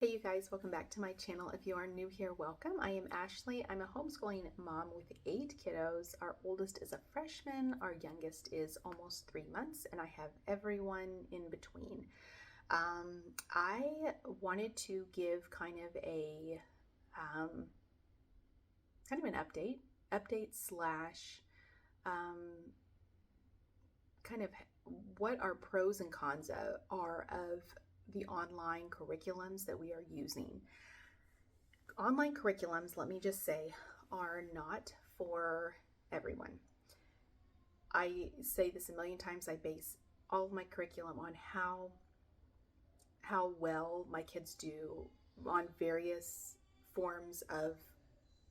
Hey you guys, welcome back to my channel. If you are new here, welcome. I am Ashley. I'm a homeschooling mom with 8 kiddos. Our oldest is a freshman, our youngest is almost 3 months, and I have everyone in between. I wanted to give kind of an update slash kind of what our pros and cons are of the online curriculums that we are using. Online curriculums, let me just say, are not for everyone. I say this a million times. I base all of my curriculum on how well my kids do on various forms of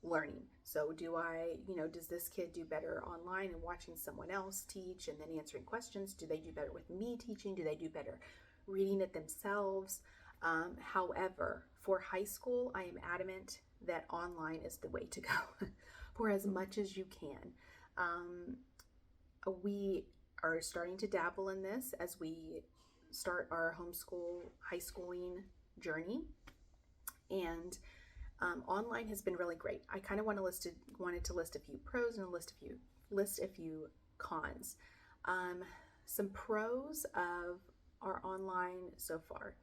learning. So does this kid do better online and watching someone else teach and then answering questions? Do they do better with me teaching? Do they do better reading it themselves? However, for high school, I am adamant that online is the way to go for as much as you can. We are starting to dabble in this as we start our high schooling journey, and online has been really great. I kind of wanted to list a few pros and list a few cons. Some pros of our online so far: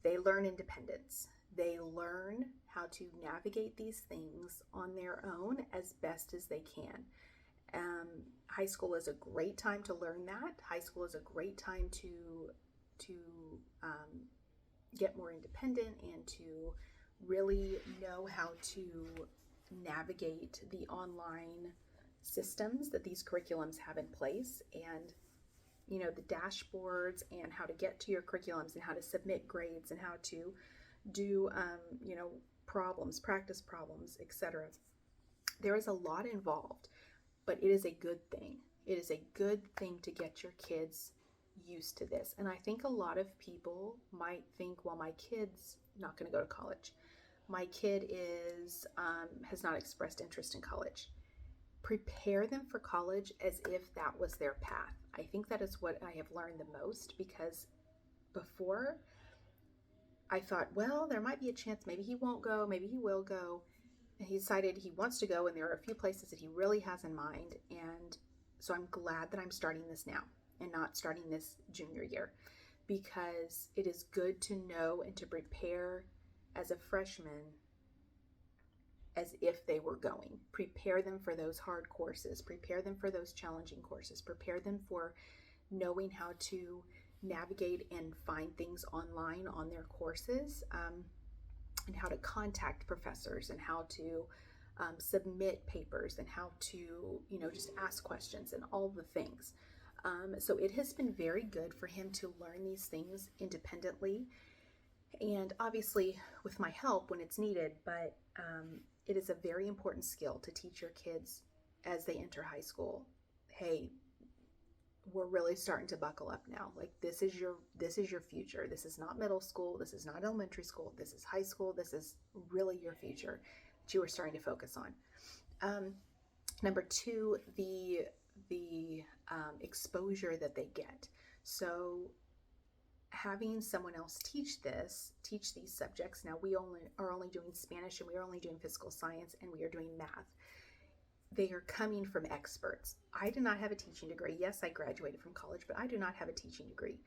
they learn independence. They learn how to navigate these things on their own as best as they can. High school is a great time to learn that. High school is a great time to get more independent and to really know how to navigate the online systems that these curriculums have in place, and the dashboards, and how to get to your curriculums, and how to submit grades, and how to do practice problems, etc. There is a lot involved, but it is a good thing. It is a good thing to get your kids used to this. And I think a lot of people might think, well, my kid's not going to go to college. My kid has not expressed interest in college. Prepare them for college as if that was their path. I think that is what I have learned the most, because before I thought, well, there might be a chance, maybe he won't go, maybe he will go. And he decided he wants to go, and there are a few places that he really has in mind. And so I'm glad that I'm starting this now and not starting this junior year, because it is good to know and to prepare as a freshman as if they were going. Prepare them for those hard courses, prepare them for those challenging courses, prepare them for knowing how to navigate and find things online on their courses, and how to contact professors, and how to submit papers, and how to just ask questions and all the things. So it has been very good for him to learn these things independently, and obviously with my help when it's needed, but it is a very important skill to teach your kids as they enter high school. Hey, we're really starting to buckle up now. Like, this is your future. This is not middle school. This is not elementary school. This is high school. This is really your future that you are starting to focus on. Number 2, the exposure that they get. So having someone else teach these subjects. Now we are only doing Spanish, and we are only doing physical science, and we are doing math. They are coming from experts. I do not have a teaching degree. Yes, I graduated from college, but I do not have a teaching degree.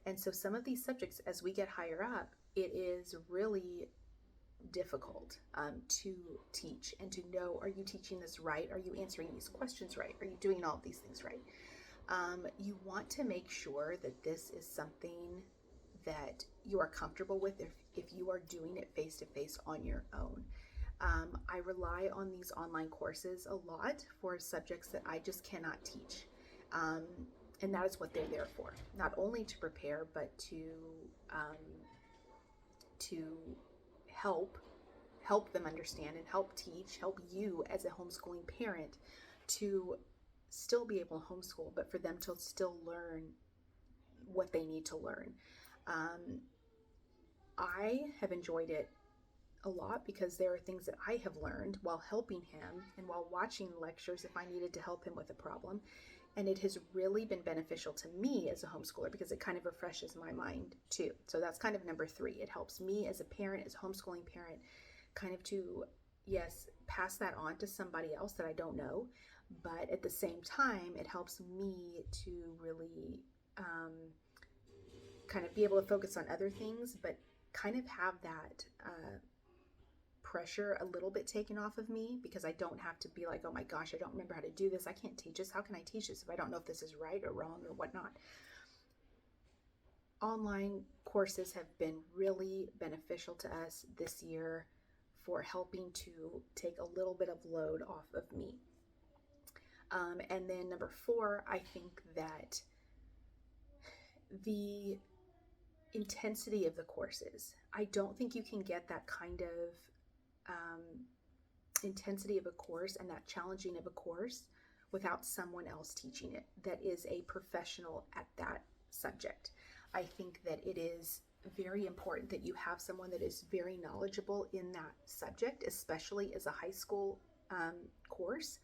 And so some of these subjects, as we get higher up, it is really difficult to teach and to know, are you teaching this right? Are you answering these questions right? Are you doing all of these things right? You want to make sure that this is something that you are comfortable with if you are doing it face-to-face on your own. I rely on these online courses a lot for subjects that I just cannot teach. And that is what they're there for. Not only to prepare, but to help them understand and help you as a homeschooling parent to still be able to homeschool, but for them to still learn what they need to learn. I have enjoyed it a lot because there are things that I have learned while helping him and while watching lectures if I needed to help him with a problem. And it has really been beneficial to me as a homeschooler because it kind of refreshes my mind too. So that's kind of number 3. It helps me as a parent, as a homeschooling parent, kind of to, yes, pass that on to somebody else that I don't know. But at the same time, it helps me to really kind of be able to focus on other things, but kind of have that pressure a little bit taken off of me, because I don't have to be like, oh my gosh, I don't remember how to do this. I can't teach this. How can I teach this if I don't know if this is right or wrong or whatnot? Online courses have been really beneficial to us this year for helping to take a little bit of load off of me. And then number 4, I think that the intensity of the courses, I don't think you can get that kind of intensity of a course and that challenging of a course without someone else teaching it that is a professional at that subject. I think that it is very important that you have someone that is very knowledgeable in that subject, especially as a high school course,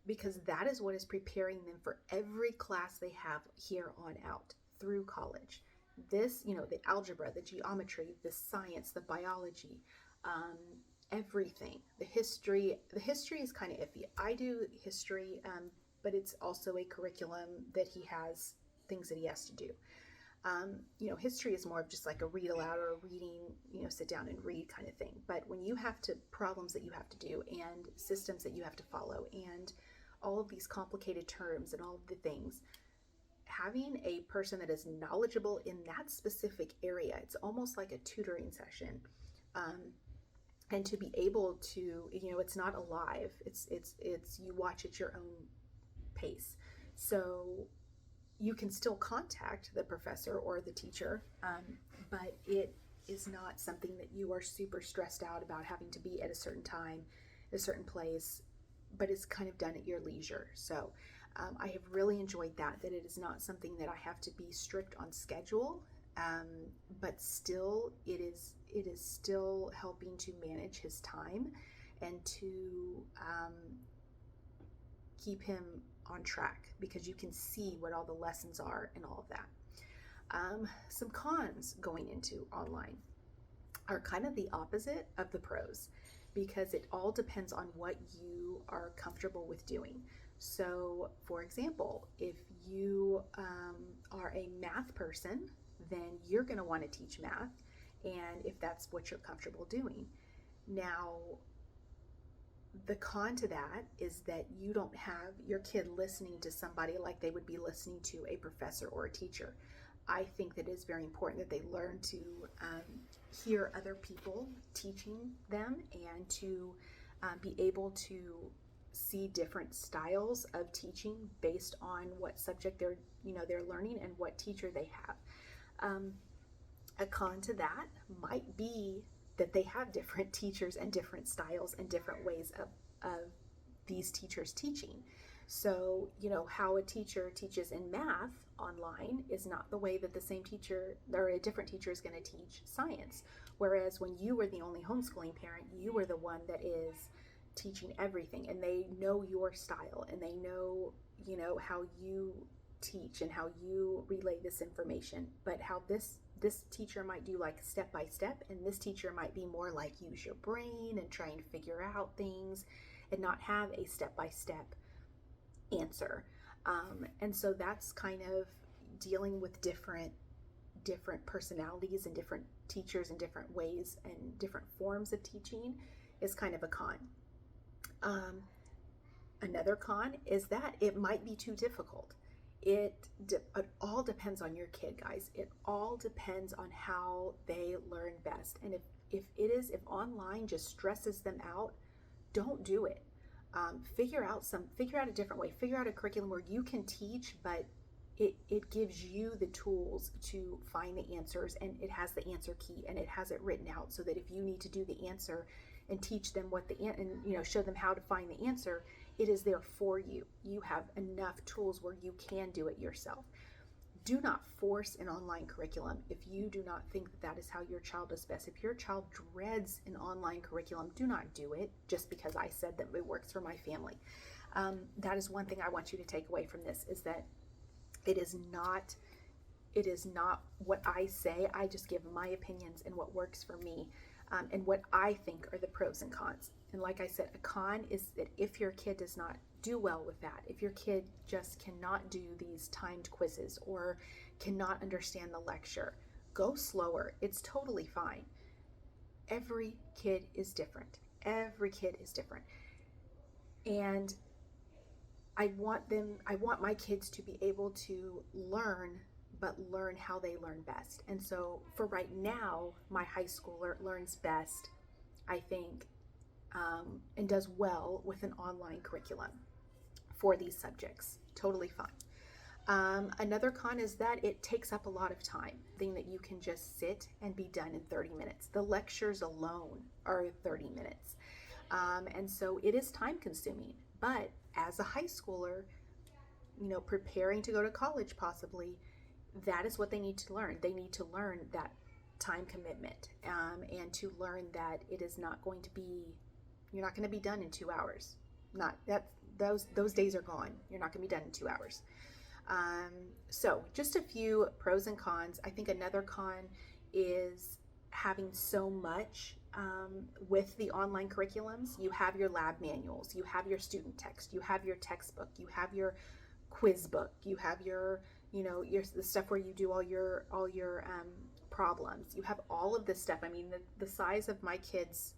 because that is what is preparing them for every class they have here on out through college. This, the algebra, the geometry, the science, the biology, everything. The history is kind of iffy. I do history, but it's also a curriculum that he has things that he has to do. History is more of just like a read aloud or a reading, sit down and read kind of thing. But when you have problems that you have to do and systems that you have to follow and all of these complicated terms and all of the things, having a person that is knowledgeable in that specific area, it's almost like a tutoring session. And to be able to, it's not alive. It's you watch at your own pace. So you can still contact the professor or the teacher, but it is not something that you are super stressed out about having to be at a certain time, a certain place, but it's kind of done at your leisure. So I have really enjoyed that it is not something that I have to be strict on schedule, but still it is still helping to manage his time and to keep him on track, because you can see what all the lessons are and all of that. Some cons going into online are kind of the opposite of the pros, because it all depends on what you are comfortable with doing. So, for example, if you are a math person, then you're going to want to teach math, and if that's what you're comfortable doing. Now, the con to that is that you don't have your kid listening to somebody like they would be listening to a professor or a teacher. I think that it is very important that they learn to hear other people teaching them and to be able to see different styles of teaching based on what subject they're learning and what teacher they have. A con to that might be that they have different teachers and different styles and different ways of these teachers teaching. So, how a teacher teaches in math online is not the way that the same teacher or a different teacher is going to teach science. Whereas when you were the only homeschooling parent, you were the one that is teaching everything, and they know your style, and they know, how you teach and how you relay this information, but how this teacher might do like step by step, and this teacher might be more like use your brain and try and figure out things and not have a step-by-step answer. And so that's kind of dealing with different personalities and different teachers and different ways and different forms of teaching is kind of a con. Another con is that it might be too difficult. It all depends on your kid, guys. It all depends on how they learn best. And if online just stresses them out, don't do it. Figure out a different way. Figure out a curriculum where you can teach, but it gives you the tools to find the answers, and it has the answer key, and it has it written out so that if you need to do the answer and teach them show them how to find the answer, it is there for you. You have enough tools where you can do it yourself. Do not force an online curriculum if you do not think that is how your child does best. If your child dreads an online curriculum, do not do it just because I said that it works for my family. That is one thing I want you to take away from this, is that it is not what I say. I just give my opinions and what works for me, and what I think are the pros and cons. And like I said, a con is that if your kid does not do well with that, if your kid just cannot do these timed quizzes or cannot understand the lecture, go slower. It's totally fine. Every kid is different. Every kid is different. And I want my kids to be able to learn, but learn how they learn best. And so for right now, my high schooler learns best, I think, and does well with an online curriculum for these subjects. Totally fine. Another con is that it takes up a lot of time, thing that you can just sit and be done in 30 minutes. The lectures alone are 30 minutes. And so it is time consuming. But as a high schooler, preparing to go to college possibly, that is what they need to learn. They need to learn that time commitment, and to learn that it is not going to be, you're not going to be done in 2 hours. Not that those days are gone. You're not going to be done in 2 hours. So just a few pros and cons. I think another con is having so much with the online curriculums. You have your lab manuals, you have your student text, you have your textbook, you have your quiz book, you have your the stuff where you do all your problems. You have all of this stuff. I mean, the size of my kid's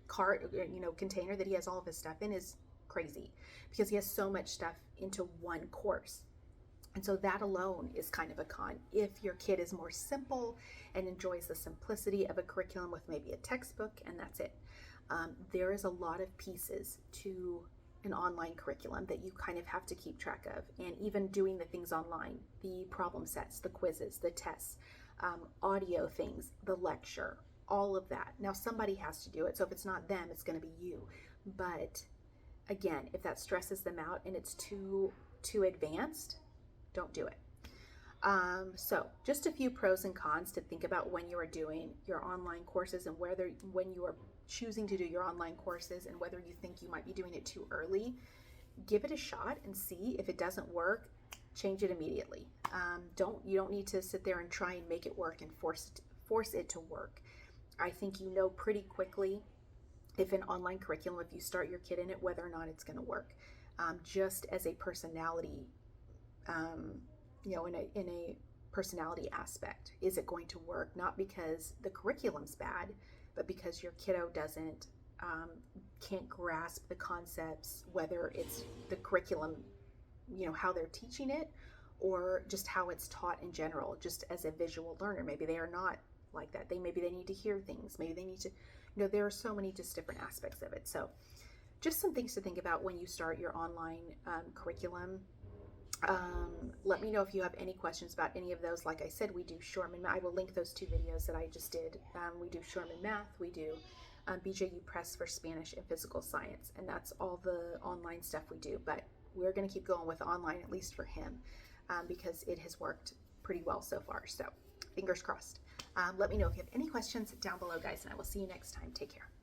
cart, container that he has all of his stuff in is crazy, because he has so much stuff into one course. And so that alone is kind of a con. If your kid is more simple and enjoys the simplicity of a curriculum with maybe a textbook and that's it, there is a lot of pieces to an online curriculum that you kind of have to keep track of. And even doing the things online, the problem sets, the quizzes, the tests, audio things, the lecture, all of that. Now somebody has to do it. So if it's not them, it's going to be you. But again, if that stresses them out and it's too advanced, don't do it. So just a few pros and cons to think about when you are doing your online courses, and when you are choosing to do your online courses, and whether you think you might be doing it too early. Give it a shot and see. If it doesn't work, change it immediately. You don't need to sit there and try and make it work and force it to work. I think pretty quickly if an online curriculum, if you start your kid in it, whether or not it's going to work. Just as a personality, in a personality aspect, is it going to work? Not because the curriculum's bad, but because your kiddo can't grasp the concepts, whether it's the curriculum, how they're teaching it, or just how it's taught in general, just as a visual learner. Maybe they are not like that. Maybe they need to hear things. Maybe they need to, there are so many just different aspects of it. So just some things to think about when you start your online curriculum. Let me know if you have any questions about any of those. Like I said, we do Shorman. I will link those 2 videos that I just did. We do Shorman Math. We do BJU Press for Spanish and Physical Science. And that's all the online stuff we do. But we're going to keep going with online, at least for him, because it has worked pretty well so far. So fingers crossed. Let me know if you have any questions down below, guys, and I will see you next time. Take care.